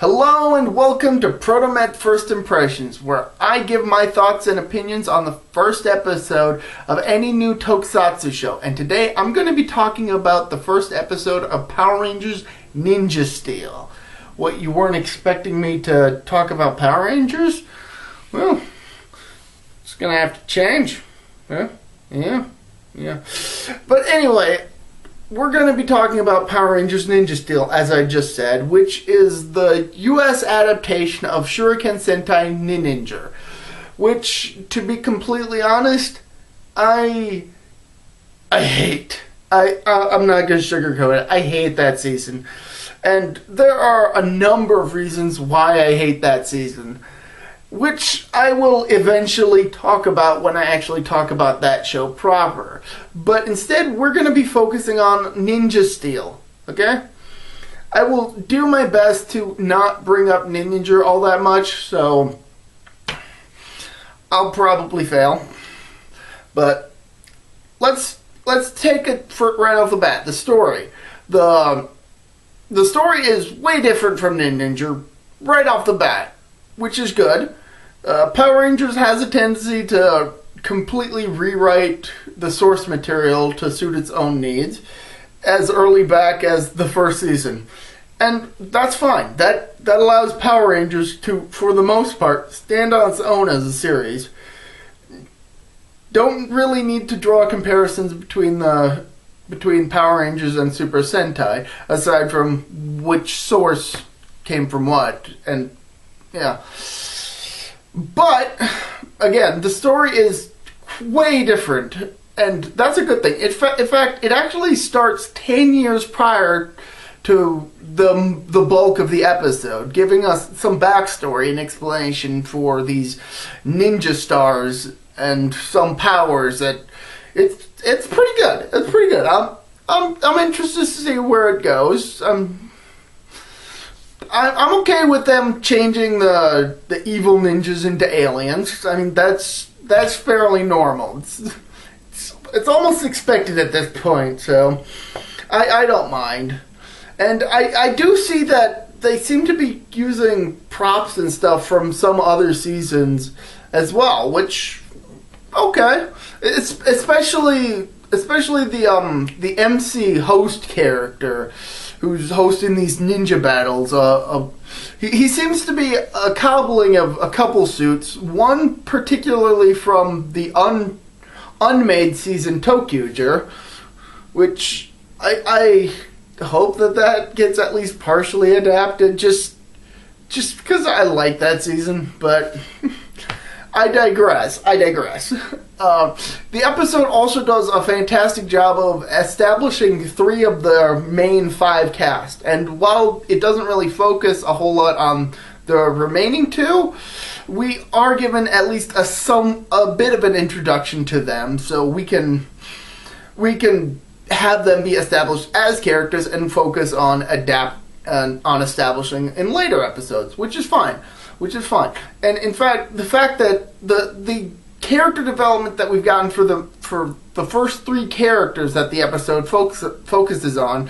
Hello and welcome to ProtoMet First Impressions, where I give my thoughts and opinions on the first episode of any new tokusatsu show. And today I'm going to be talking about the first episode of Power Rangers Ninja Steel. What, you weren't expecting me to talk about Power Rangers? Well, it's going to have to change. Huh? Yeah. But anyway, we're going to be talking about Power Rangers Ninja Steel, as I just said, which is the US adaptation of Shuriken Sentai Ninja, which, to be completely honest, I hate. I'm not going to sugarcoat it. I hate that season. And there are a number of reasons why I hate that season, which I will eventually talk about when I actually talk about that show proper. But instead, we're going to be focusing on Ninja Steel, okay? I will do my best to not bring up Ninja all that much, so I'll probably fail. But let's take it right off the bat. The story. The story is way different from Ninja right off the bat, which is good. Power Rangers has a tendency to completely rewrite the source material to suit its own needs as early back as the first season. And that's fine. That allows Power Rangers to, for the most part, stand on its own as a series. Don't really need to draw comparisons between Power Rangers and Super Sentai, aside from which source came from what. And yeah. But, again, the story is way different, and that's a good thing. In fact, it actually starts 10 years prior to the bulk of the episode, giving us some backstory and explanation for these ninja stars and some powers that it's pretty good. It's pretty good. I'm interested to see where it goes. I'm okay with them changing the evil ninjas into aliens. I mean, that's fairly normal. It's almost expected at this point, so I don't mind. And I do see that they seem to be using props and stuff from some other seasons as well, which, okay. It's especially the MC host character who's hosting these ninja battles. He seems to be a cobbling of a couple suits, one particularly from the unmade season Tokyuger, which I hope that gets at least partially adapted, just because I like that season, but I digress. The episode also does a fantastic job of establishing 3 of the main 5 cast. And while it doesn't really focus a whole lot on the remaining 2, we are given at least a bit of an introduction to them, so we can have them be established as characters and focus on establishing in later episodes, which is fine. And in fact, the fact that the character development that we've gotten for the first 3 characters that the episode focuses on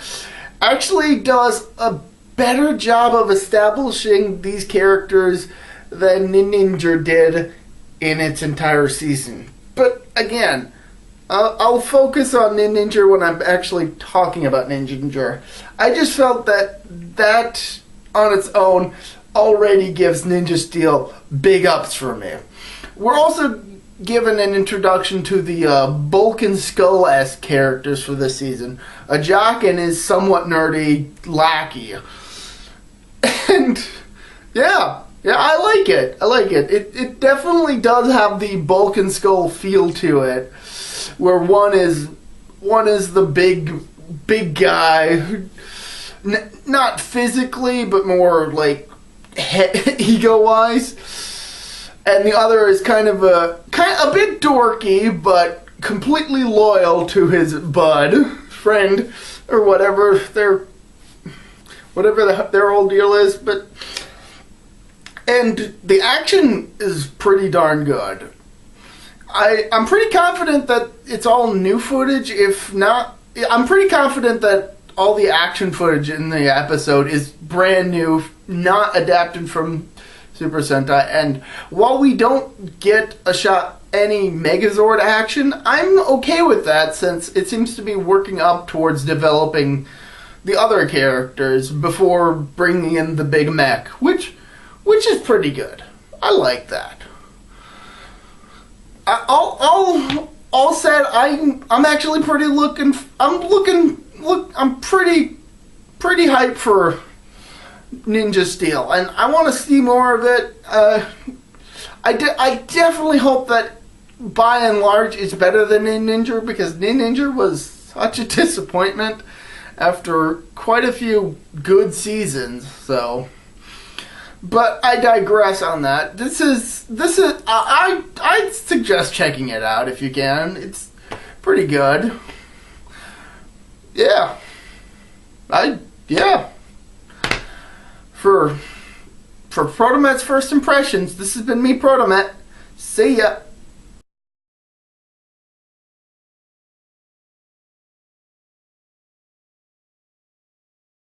actually does a better job of establishing these characters than Ninja did in its entire season. But again, I'll focus on Ninja when I'm actually talking about Ninja. I just felt that on its own already gives Ninja Steel big ups for me. We're also given an introduction to the Bulk and Skull-esque characters for this season. A jock and his somewhat nerdy lackey. And yeah, I like it. It definitely does have the Bulk and Skull feel to it, where one is the big guy, who, not physically, but more like ego-wise, and the other is kind of a bit dorky, but completely loyal to his friend, or whatever their whole deal is. And the action is pretty darn good. I'm pretty confident that it's all new footage. If not, I'm pretty confident that all the action footage in the episode is brand new not adapted from Super Sentai. And while we don't get a shot any Megazord action, I'm okay with that since it seems to be working up towards developing the other characters before bringing in the big mech, which is pretty good. I like that. All said, I'm actually pretty I'm pretty hyped for Ninja Steel, and I want to see more of it. I definitely hope that by and large it's better than Ninja, because Ninja was such a disappointment after quite a few good seasons. So, but I digress on that. I suggest checking it out if you can. It's pretty good. Yeah. For ProtoMet's first impressions, this has been me, ProtoMet. See ya.